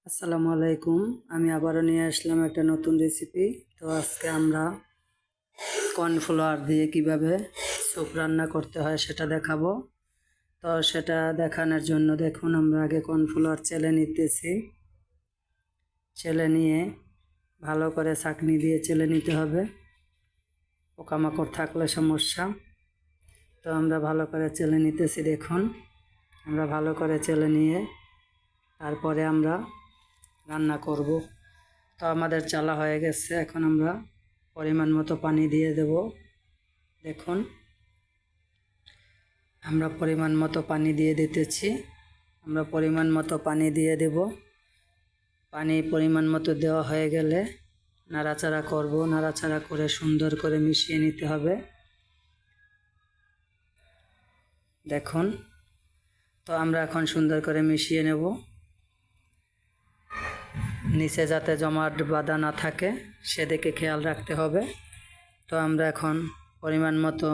আসসালামু আলাইকুম। আমি আবারও নিয়ে আসলাম একটা নতুন রেসিপি। তো আজকে আমরা কর্নফ্লাওয়ার দিয়ে কিভাবে স্যুপ রান্না করতে হয় সেটা দেখাবো। তো সেটা দেখানোর জন্য দেখুন, আমরা আগে কর্নফ্লাওয়ার চেলে নিতেছি। চেলে নিয়ে ভালো করে ছাঁকনি দিয়ে চেলে নিতে হবে, পোকামাকড় থাকলে সমস্যা। তো আমরা ভালো করে চেলে নিতেছি। দেখুন, আমরা ভালো করে চেলে নিয়ে তারপরে আমরা রান্না করব। তো আমাদের চালা হয়ে গেছে, এখন আমরা পরিমাণ মতো পানি দিয়ে দেব। দেখুন, আমরা পরিমাণ মতো পানি দিয়ে দিতেছি। আমরা পরিমাণ মতো পানি দিয়ে দেব। পানি পরিমাণ মতো দেওয়া হয়ে গেলে নাড়াচাড়া করব। নাড়াচাড়া করে সুন্দর করে মিশিয়ে নিতে হবে। দেখুন, তো আমরা এখন সুন্দর করে মিশিয়ে নেব, নিচে যাতে জমাট বাঁধা না থাকে সেদিকে খেয়াল রাখতে হবে। তো আমরা এখন পরিমাণ মতো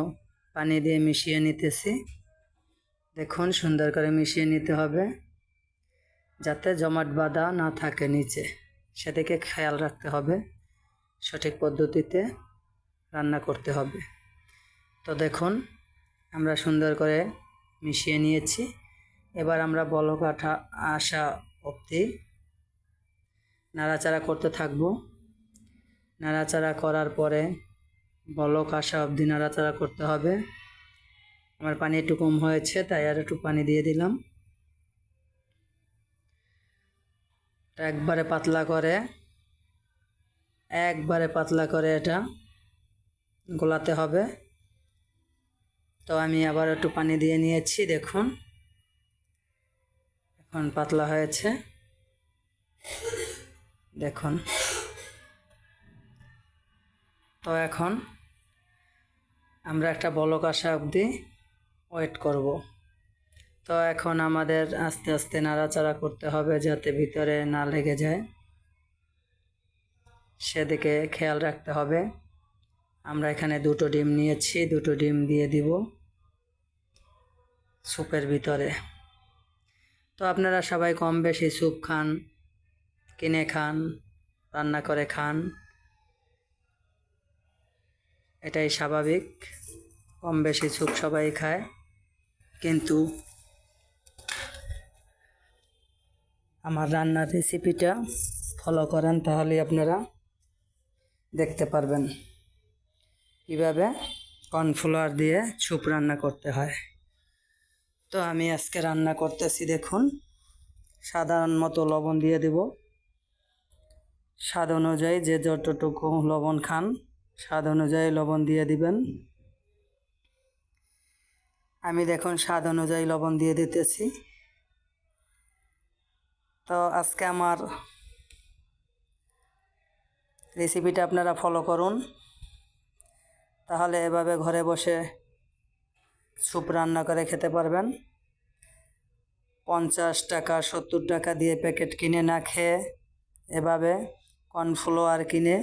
পানি দিয়ে মিশিয়ে নিতেছি। দেখুন, সুন্দর করে মিশিয়ে নিতে হবে যাতে জমাট বাঁধা না থাকে নিচে, সেদিকে খেয়াল রাখতে হবে। সঠিক পদ্ধতিতে রান্না করতে হবে। তো দেখুন, আমরা সুন্দর করে মিশিয়ে নিয়েছি। এবার আমরা বলক আসা অবধি নাড়াচাড়া করতে থাকব। নাড়াচাড়া করার পরে বলক আসা অবধি নাড়াচাড়া করতে হবে। আমার পানি একটু কম হয়েছে, তাই আর একটু পানি দিয়ে দিলাম। একবারে পাতলা করে এটা গোলাতে হবে। তো আমি আবার একটু পানি দিয়ে নিয়েছি। দেখুন, এখন পাতলা হয়েছে। দেখুন, তো এখন আমরা একটা বলক আসা অবধি ওয়েট করব। তো এখন আমাদের আস্তে আস্তে নাড়াচাড়া করতে হবে যাতে ভিতরে না লেগে যায়, সেদিকে খেয়াল রাখতে হবে। আমরা এখানে দুটো ডিম নিয়েছি, দুটো ডিম দিয়ে দিব স্যুপের ভিতরে। তো আপনারা সবাই কম বেশি স্যুপ খান, কিনে খান, রান্না করে খান, এটাই স্বাভাবিক। কম বেশি স্যুপ সবাই খায়, কিন্তু আমার রান্নার রেসিপিটা ফলো করেন, তাহলে আপনারা দেখতে পারবেন কীভাবে কর্নফ্লাওয়ার দিয়ে স্যুপ রান্না করতে হয়। তো আমি আজকে রান্না করতেছি। দেখুন, সাধারণ মতো লবণ দিয়ে দেব। স্বাদ অনুযায়ী যে যতটুকু লবণ খান স্বাদ অনুযায়ী লবণ দিয়ে দিবেন। আমি দেখুন স্বাদ অনুযায়ী লবণ দিয়ে দিতেছি। তো আজকে আমার রেসিপিটা আপনারা ফলো করুন, তাহলে এভাবে ঘরে বসে স্যুপ রান্না করে খেতে পারবেন। 50 টাকা 70 টাকা দিয়ে প্যাকেট কিনে না খেয়ে এভাবে কর্নফ্লাওয়ার কিনে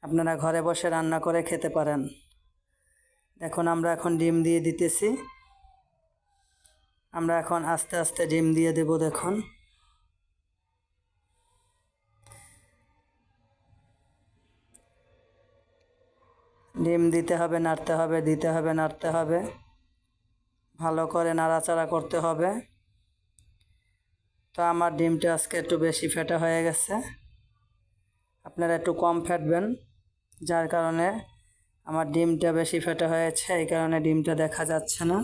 আপনারা ঘরে বসে রান্না করে খেতে পারেন। দেখুন, আমরা এখন ডিম দিয়ে দিতেছি। আমরা এখন আস্তে আস্তে ডিম দিয়ে দেব। দেখুন, ডিম দিতে হবে, নাড়তে হবে, দিতে হবে, নাড়তে হবে, ভালো করে নাড়াচাড়া করতে হবে। তো আমার ডিমটা আজকে একটু বেশি ফেটা হয়ে গেছে, আপনারা একটু কম ফেটবেন। যার কারণে আমার ডিমটা বেশি ফেটা হয়েছে, এই কারণে ডিমটা দেখা যাচ্ছে না।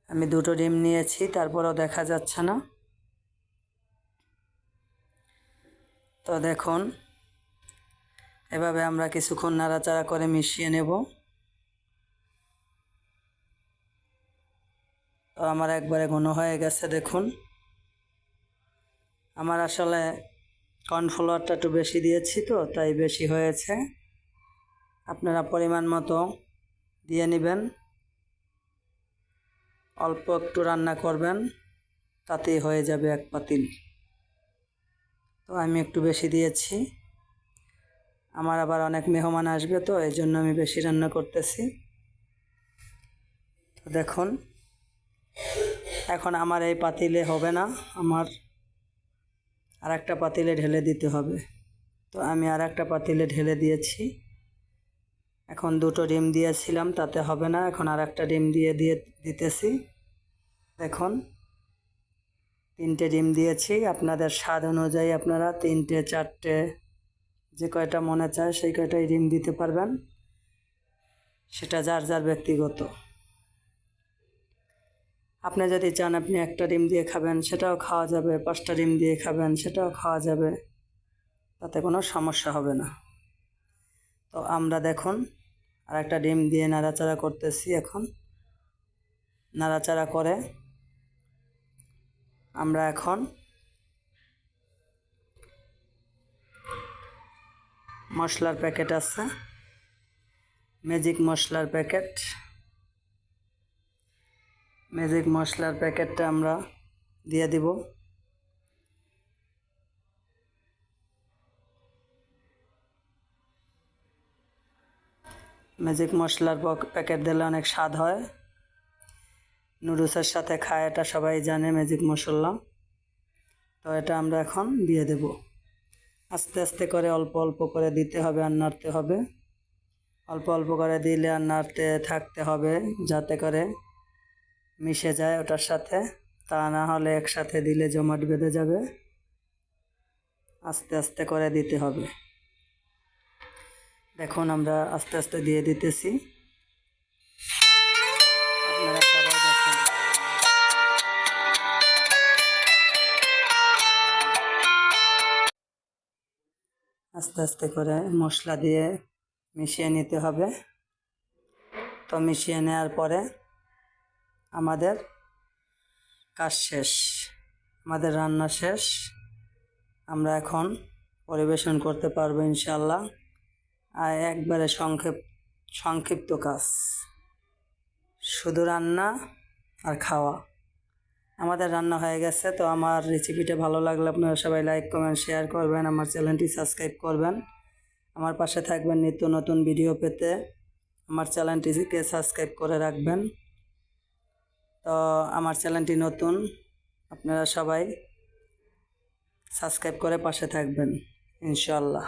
আমি দুটো ডিম নিয়েছি, তারপরেও দেখা যাচ্ছে না। তো দেখুন, এভাবে আমরা কিছুক্ষণ নাড়াচাড়া করে মিশিয়ে নেব। তো আমার একবারে ঘন হয়ে গেছে। দেখুন, আমার আসলে কর্নফ্লাওয়ারটা একটু বেশি দিয়েছি, তো তাই বেশি হয়েছে। আপনারা পরিমাণ মতো দিয়ে নেবেন। অল্প একটু রান্না করবেন, তাতেই হয়ে যাবে এক পাতিল। তো আমি একটু বেশি দিয়েছি, আমার আবার অনেক মেহমান আসবে, তো এই জন্য আমি বেশি রান্না করতেছি। তো দেখুন, এখন আমার এই পাতিলে হবে না, আমার আর একটা পাতিলে ঢেলে দিতে হবে। তো আমি আর একটা পাতিলে ঢেলে দিয়েছি। এখন দুটো ডিম দিয়েছিলাম, তাতে হবে না, এখন আর একটা ডিম দিয়ে দিতেছি। দেখুন 3টে ডিম দিয়েছি। আপনাদের স্বাদ অনুযায়ী আপনারা 3টে 4টে যে কয়টা মনে চায় সেই কয়টাই ডিম দিতে পারবেন, সেটা যার যার ব্যক্তিগত। আপনি যদি চান আপনি একটা ডিম দিয়ে খাবেন সেটাও খাওয়া যাবে, 5টা ডিম দিয়ে খাবেন সেটাও খাওয়া যাবে, তাতে কোনো সমস্যা হবে না। তো আমরা দেখুন আর একটা ডিম দিয়ে নাড়াচাড়া করতেছি। এখন নাড়াচাড়া করে আমরা এখন মশলার প্যাকেট আছে, ম্যাজিক মশলার প্যাকেটটা আমরা দিয়ে দিব। ম্যাজিক মশলার প্যাকেট দিলে অনেক স্বাদ হয়, নুডলসের সাথে খায়, এটা সবাই জানে ম্যাজিক মশলা। তো এটা আমরা এখন দিয়ে দেব। আস্তে আস্তে করে অল্প অল্প করে দিতে হবে আর নাড়তে হবে। অল্প অল্প করে দিলে আর নাড়তে থাকতে হবে যাতে করে মিশে যায় ওটার সাথে, তা না হলে একসাথে দিলে জমাট বেঁধে যাবে। আস্তে আস্তে করে দিতে হবে। দেখুন আমরা আস্তে আস্তে দিয়ে দিতেছি, আপনারা সবাই দেখুন। আস্তে আস্তে করে মশলা দিয়ে মিশিয়ে নিতে হবে। তো মিশিয়ে নেওয়ার পরে আমাদের কাজ শেষ, আমাদের রান্না শেষ। আমরা এখন পরিবেশন করতে পারবো ইনশাল্লাহ। আর একবারে সংক্ষিপ্ত কাজ, শুধু রান্না আর খাওয়া। আমাদের রান্না হয়ে গেছে। তো আমার রেসিপিটা ভালো লাগলে আপনারা সবাই লাইক কমেন্ট শেয়ার করবেন, আমার চ্যানেলটি সাবস্ক্রাইব করবেন, আমার পাশে থাকবেন নিত্য নতুন ভিডিও পেতে। আমার চ্যানেলটিকে সাবস্ক্রাইব করে রাখবেন। তো আমার চ্যানেলটি নতুন, আপনারা সবাই সাবস্ক্রাইব করে পাশে থাকবেন ইনশাল্লাহ।